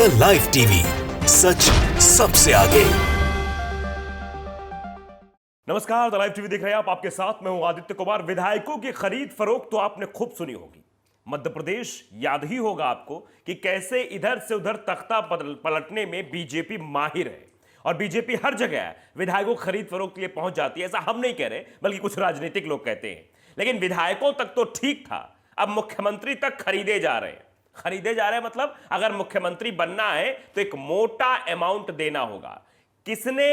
The live TV, सच सबसे आगे। नमस्कार, द लाइव टीवी देख रहे हैं आप। आपके साथ मैं हूं आदित्य कुमार। विधायकों की खरीद फरोख्त तो आपने खूब सुनी होगी। मध्य प्रदेश याद ही होगा आपको कि कैसे इधर से उधर तख्ता पलटने में बीजेपी माहिर है और बीजेपी हर जगह विधायकों खरीद फरोख्त के लिए पहुंच जाती है। ऐसा हम नहीं कह रहे, बल्कि कुछ राजनीतिक लोग कहते हैं। लेकिन विधायकों तक तो ठीक था, अब मुख्यमंत्री तक खरीदे जा रहे हैं। खरीदे जा रहे हैं मतलब अगर मुख्यमंत्री बनना है तो एक मोटा अमाउंट देना होगा। किसने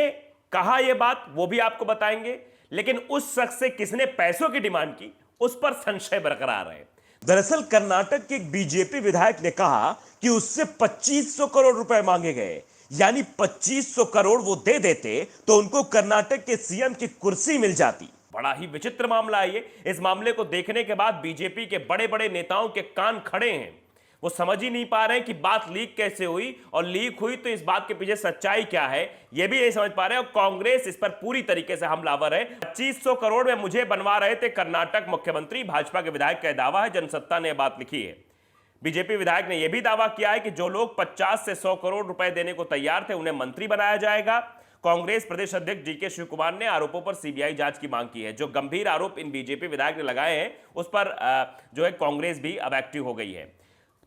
कहा यह बात वो भी आपको बताएंगे, लेकिन उस शख्स से किसने पैसों की डिमांड की उस पर संशय बरकरार है। दरअसल कर्नाटक के एक बीजेपी विधायक ने कहा कि उससे 2500 करोड़ रुपए मांगे गए, यानी 2500 करोड़ वो दे देते तो उनको कर्नाटक के सीएम की कुर्सी मिल जाती। बड़ा ही विचित्र मामला है ये। इस मामले को देखने के बाद बीजेपी के बड़े बड़े नेताओं के कान खड़े हैं। वो समझ ही नहीं पा रहे हैं कि बात लीक कैसे हुई, और लीक हुई तो इस बात के पीछे सच्चाई क्या है ये भी नहीं समझ पा रहे हैं। और कांग्रेस इस पर पूरी तरीके से हमलावर है। 2500 करोड़ में मुझे बनवा रहे थे कर्नाटक मुख्यमंत्री, भाजपा के विधायक का दावा है। जनसत्ता ने बात लिखी है। बीजेपी विधायक ने यह भी दावा किया है कि जो लोग 50 से 100 करोड़ रुपए देने को तैयार थे उन्हें मंत्री बनाया जाएगा। कांग्रेस प्रदेश अध्यक्ष डीके शिव कुमार ने आरोपों पर सीबीआई जांच की मांग की है। जो गंभीर आरोप इन बीजेपी विधायक ने लगाए हैं उस पर जो है कांग्रेस भी अब एक्टिव हो गई है।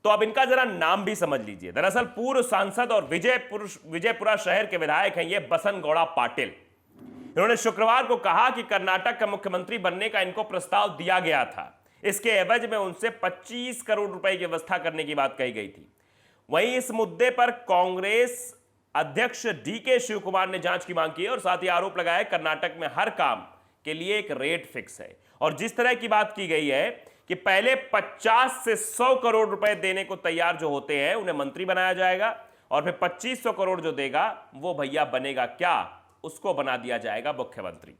तो अब इनका जरा नाम भी समझ लीजिए। दरअसल पूर्व सांसद और विजयपुरा शहर के विधायक हैं ये बसन गौड़ा पाटिल। इन्होंने शुक्रवार को कहा कि कर्नाटक का मुख्यमंत्री बनने का इनको प्रस्ताव दिया गया था। इसके एवज में उनसे 25 करोड़ रुपए की व्यवस्था करने की बात कही गई थी। वहीं इस मुद्दे पर कांग्रेस अध्यक्ष डीके शिव कुमार ने जांच की मांग की है और साथ ही आरोप लगाया कर्नाटक में हर काम के लिए एक रेट फिक्स है। और जिस तरह की बात की गई है कि पहले 50 से 100 करोड़ रुपए देने को तैयार जो होते हैं उन्हें मंत्री बनाया जाएगा, और फिर 2500 करोड़ जो देगा वो भैया बनेगा क्या, उसको बना दिया जाएगा मुख्यमंत्री।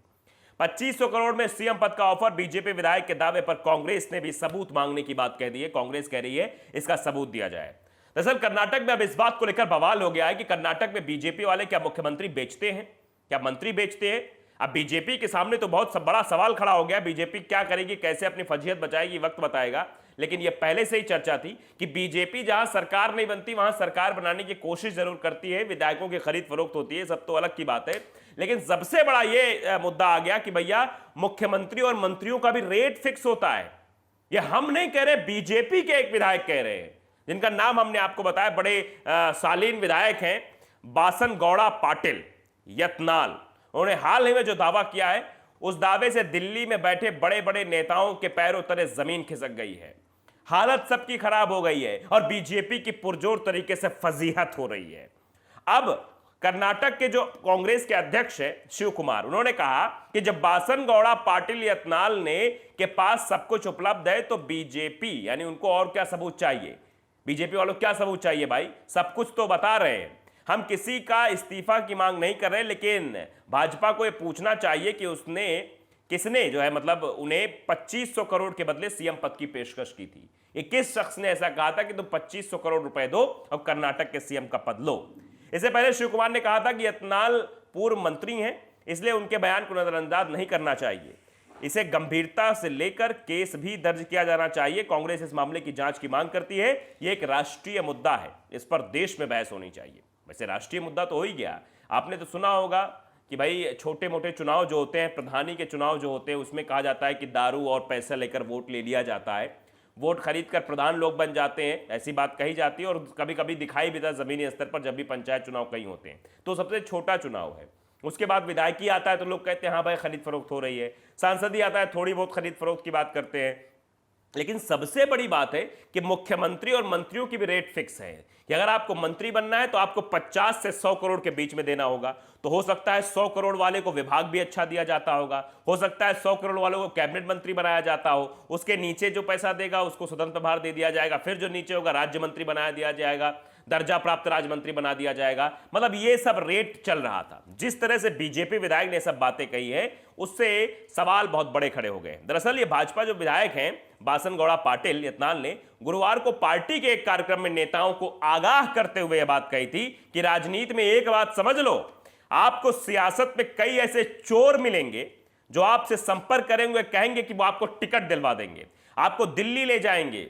2500 करोड़ में सीएम पद का ऑफर। बीजेपी विधायक के दावे पर कांग्रेस ने भी सबूत मांगने की बात कह दी है। कांग्रेस कह रही है इसका सबूत दिया जाए। दरअसल कर्नाटक में अब इस बात को लेकर बवाल हो गया है कि कर्नाटक में बीजेपी वाले क्या मुख्यमंत्री बेचते हैं, क्या मंत्री बेचते हैं। अब बीजेपी के सामने तो बहुत बड़ा सवाल खड़ा हो गया। बीजेपी क्या करेगी, कैसे अपनी फजीहत बचाएगी, वक्त बताएगा। लेकिन यह पहले से ही चर्चा थी कि बीजेपी जहां सरकार नहीं बनती वहां सरकार बनाने की कोशिश जरूर करती है। विधायकों की खरीद फरोख्त होती है, सब तो अलग की बात है। लेकिन सबसे बड़ा यह मुद्दा आ गया कि भैया मुख्यमंत्री और मंत्रियों का भी रेट फिक्स होता है। यह हम नहीं कह रहे, बीजेपी के एक विधायक कह रहे हैं, जिनका नाम हमने आपको बताया। बड़े शालीन विधायक हैं बासन गौड़ा पाटिल यत्नाल। उन्होंने हाल ही में जो दावा किया है उस दावे से दिल्ली में बैठे बड़े बड़े नेताओं के पैरों तले जमीन खिसक गई है। हालत सबकी खराब हो गई है और बीजेपी की पुरजोर तरीके से फजीहत हो रही है। अब कर्नाटक के जो कांग्रेस के अध्यक्ष है शिव कुमार, उन्होंने कहा कि जब बासन गौड़ा पाटिल यत्नाल ने के पास सब कुछ उपलब्ध है तो बीजेपी यानी उनको और क्या सबूत चाहिए। बीजेपी वालों को क्या सबूत चाहिए भाई, सब कुछ तो बता रहे हैं। हम किसी का इस्तीफा की मांग नहीं कर रहे, लेकिन भाजपा को यह पूछना चाहिए कि किसने जो है मतलब उन्हें 2500 करोड़ के बदले सीएम पद की पेशकश की थी। ये किस शख्स ने ऐसा कहा था कि तुम 2500 करोड़ रुपए दो और कर्नाटक के सीएम का पद लो। इससे पहले शिव कुमार ने कहा था कि यत्नाल पूर्व मंत्री हैं, इसलिए उनके बयान को नजरअंदाज नहीं करना चाहिए। इसे गंभीरता से लेकर केस भी दर्ज किया जाना चाहिए। कांग्रेस इस मामले की जांच की मांग करती है। यह एक राष्ट्रीय मुद्दा है, इस पर देश में बहस होनी चाहिए। वैसे राष्ट्रीय मुद्दा तो हो ही गया। आपने तो सुना होगा कि भाई छोटे मोटे चुनाव जो होते हैं, प्रधानी के चुनाव जो होते हैं, उसमें कहा जाता है कि दारू और पैसा लेकर वोट ले लिया जाता है, वोट खरीद कर प्रधान लोग बन जाते हैं, ऐसी बात कही जाती है। और कभी कभी दिखाई भी था जमीनी स्तर पर, जब भी पंचायत चुनाव कहीं होते हैं। तो सबसे छोटा चुनाव है। उसके बाद विधायकी आता है तो लोग कहते हैं हाँ भाई खरीद फरोख्त हो रही है। सांसद ही आता है, थोड़ी बहुत खरीद फरोख्त की बात करते हैं। लेकिन सबसे बड़ी बात है कि मुख्यमंत्री और मंत्रियों की भी रेट फिक्स है कि अगर आपको मंत्री बनना है तो आपको 50 से 100 करोड़ के बीच में देना होगा। तो हो सकता है 100 करोड़ वाले को विभाग भी अच्छा दिया जाता होगा, हो सकता है 100 करोड़ वालों को कैबिनेट मंत्री बनाया जाता हो, उसके नीचे जो पैसा देगा उसको स्वतंत्र प्रभार दे दिया जाएगा, फिर जो नीचे होगा राज्य मंत्री बना दिया जाएगा, दर्जा प्राप्त राज्य मंत्री बना दिया जाएगा। मतलब ये सब रेट चल रहा था। जिस तरह से बीजेपी विधायक ने सब बातें कही है उससे सवाल बहुत बड़े खड़े हो गए। दरअसल ये भाजपा जो विधायक हैं बासन गौड़ा पाटिल यत्नाल ने गुरुवार को पार्टी के एक कार्यक्रम में नेताओं को आगाह करते हुए यह बात कही थी कि राजनीति में एक बात समझ लो, आपको सियासत में कई ऐसे चोर मिलेंगे जो आपसे संपर्क करेंगे, कहेंगे कि वो आपको टिकट दिलवा देंगे, आपको दिल्ली ले जाएंगे,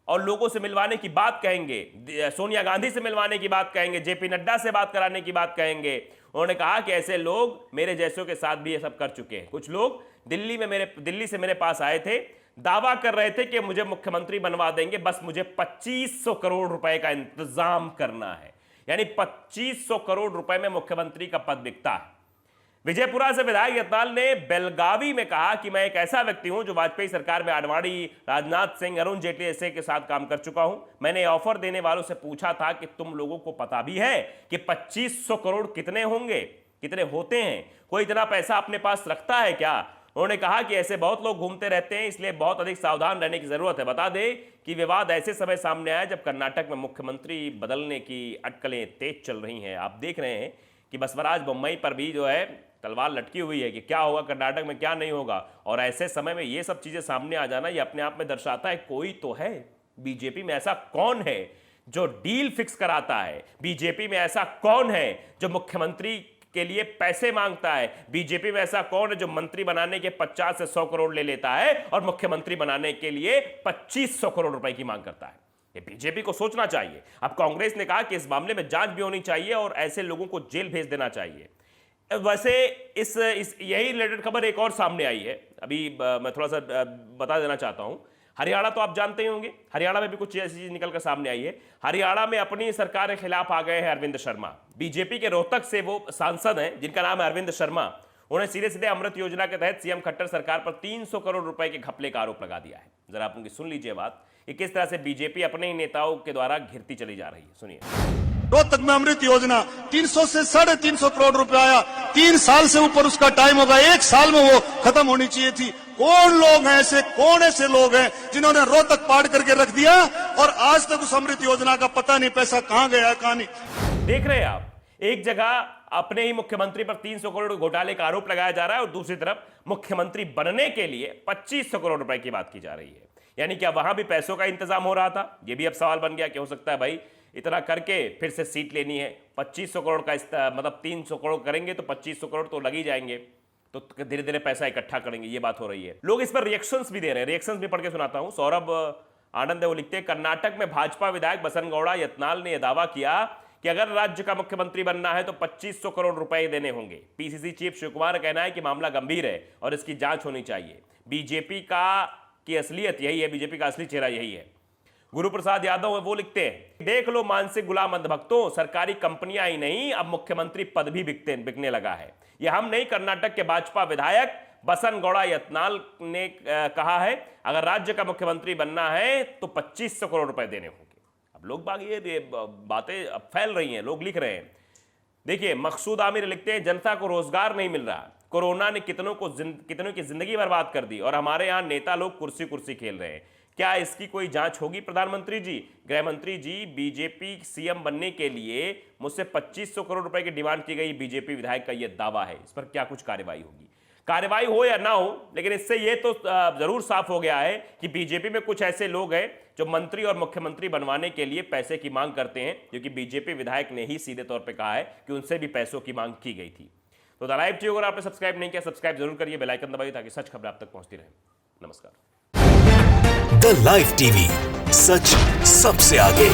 और लोगों से मिलवाने की बात कहेंगे, सोनिया गांधी से मिलवाने की बात कहेंगे, जेपी नड्डा से बात कराने की बात कहेंगे। उन्होंने कहा कि ऐसे लोग मेरे जैसों के साथ भी ये सब कर चुके हैं। कुछ लोग दिल्ली से मेरे पास आए थे, दावा कर रहे थे कि मुझे मुख्यमंत्री बनवा देंगे, बस मुझे 2500 करोड़ रुपए का इंतजाम करना है। यानी 2500 करोड़ रुपए में मुख्यमंत्री का पद बिकता है। विजयपुरा से विधायक यत्नाल ने बेलगावी में कहा कि मैं एक ऐसा व्यक्ति हूं जो वाजपेयी सरकार में आडवाणी, राजनाथ सिंह, अरुण जेटली ऐसे के साथ काम कर चुका हूं। मैंने ऑफर देने वालों से पूछा था कि तुम लोगों को पता भी है कि 2500 करोड़ कितने होंगे, कितने होते हैं, कोई इतना पैसा अपने पास रखता है क्या? उन्होंने कहा कि ऐसे बहुत लोग घूमते रहते हैं, इसलिए बहुत अधिक सावधान रहने की जरूरत है। बता दें कि विवाद ऐसे समय सामने आया जब कर्नाटक में मुख्यमंत्री बदलने की अटकलें तेज चल रही हैं। आप देख रहे हैं कि बसवराज बोम्मई पर भी जो है तलवार लटकी हुई है कि क्या होगा कर्नाटक में, क्या नहीं होगा। और ऐसे समय में ये सब चीजें सामने आ जाना ये अपने आप में दर्शाता है कोई तो है बीजेपी में। ऐसा कौन है जो डील फिक्स कराता है? बीजेपी में ऐसा कौन है जो मुख्यमंत्री के लिए पैसे मांगता है? बीजेपी में ऐसा कौन है जो मंत्री बनाने के 50 से 100 करोड़ ले लेता है और मुख्यमंत्री बनाने के लिए 2500 करोड़ रुपए की मांग करता है? ये बीजेपी को सोचना चाहिए। अब कांग्रेस ने कहा कि इस मामले में जांच भी होनी चाहिए और ऐसे लोगों को जेल भेज देना चाहिए। वैसे इस यही रिलेटेड खबर एक और सामने आई है, अभी मैं थोड़ा सा बता देना चाहता हूं। हरियाणा तो आप जानते ही होंगे, हरियाणा में भी कुछ ऐसी चीज निकल कर सामने आई है। हरियाणा में अपनी सरकार के खिलाफ आ गए हैं अरविंद शर्मा। बीजेपी के रोहतक से वो सांसद हैं जिनका नाम है अरविंद शर्मा। उन्हें सीधे सीधे अमृत योजना के तहत सीएम खट्टर सरकार पर 300 करोड़ रुपए के घपले का आरोप लगा दिया है। जरा आप उनकी सुन लीजिए बात कि किस तरह से बीजेपी अपने ही नेताओं के द्वारा घिरती चली जा रही है। सुनिए। रोहतक में अमृत योजना 300 से 350 करोड़ रुपए आया, 3 साल से ऊपर उसका टाइम होगा, 1 साल में वो खत्म होनी चाहिए थी। कौन लोग हैं ऐसे, कौन ऐसे लोग हैं जिन्होंने रोहतक पाड़ करके रख दिया और आज तक उस अमृत योजना का पता नहीं, पैसा कहां गया कहां नहीं। देख रहे हैं आप, एक जगह अपने ही मुख्यमंत्री पर 300 करोड़ घोटाले का आरोप लगाया जा रहा है और दूसरी तरफ मुख्यमंत्री बनने के लिए 2500 करोड़ रुपए की बात की जा रही है। यानी क्या वहां भी पैसों का इंतजाम हो रहा था? यह भी अब सवाल बन गया कि हो सकता है भाई इतना करके फिर से सीट लेनी है, 2500 करोड़ का मतलब 300 करोड़ करेंगे तो 2500 करोड़ तो लग ही जाएंगे, तो धीरे धीरे पैसा इकट्ठा करेंगे, ये बात हो रही है। लोग इस पर रिएक्शंस भी दे रहे हैं, रिएक्शंस भी पढ़ के सुनाता हूं। सौरभ आनंद है, वो लिखते हैं, कर्नाटक में भाजपा विधायक बसनगौड़ा यत्नाल ने यह दावा किया कि अगर राज्य का मुख्यमंत्री बनना है तो 2500 करोड़ रुपए देने होंगे। पीसीसी चीफ शिव कुमार का कहना है कि मामला गंभीर है और इसकी जांच होनी चाहिए। बीजेपी की असलियत यही है, बीजेपी का असली चेहरा यही है। गुरु प्रसाद यादव वो लिखते हैं, देख लो मानसिक गुलाम अंधभक्तों, सरकारी कंपनियां ही नहीं अब मुख्यमंत्री पद भी बिकने लगा है। यह हम नहीं, कर्नाटक के भाजपा विधायक बसनगौड़ा यत्नाल ने कहा है अगर राज्य का मुख्यमंत्री बनना है तो 2500 करोड़ रुपए देने होंगे। अब लोग बाग ये बातें अब फैल रही हैं, लोग लिख रहे हैं। देखिए, मकसूद आमिर लिखते हैं, जनता को रोजगार नहीं मिल रहा, कोरोना ने कितनों की जिंदगी बर्बाद कर दी और हमारे यहां नेता लोग कुर्सी कुर्सी खेल रहे हैं। क्या इसकी कोई जांच होगी प्रधानमंत्री जी? गृह मंत्री जी, बीजेपी सीएम बनने के लिए मुझसे 2500 करोड़ रुपए की डिमांड की गई, बीजेपी विधायक का यह दावा है, इस पर क्या कुछ कार्रवाई होगी? कार्रवाई हो या ना हो, लेकिन इससे यह तो जरूर साफ हो गया है कि बीजेपी में कुछ ऐसे लोग हैं जो मंत्री और मुख्यमंत्री बनवाने के लिए पैसे की मांग करते हैं, क्योंकि बीजेपी विधायक ने ही सीधे तौर पर कहा है कि उनसे भी पैसों की मांग की गई थी। तो द लाइव टीवी अगर आपने सब्सक्राइब नहीं किया, सब्सक्राइब जरूर करिए, बेल आइकन दबाइए ताकि सच खबर आप तक पहुंचती रहे। नमस्कार। द लाइव टीवी, सच सबसे आगे।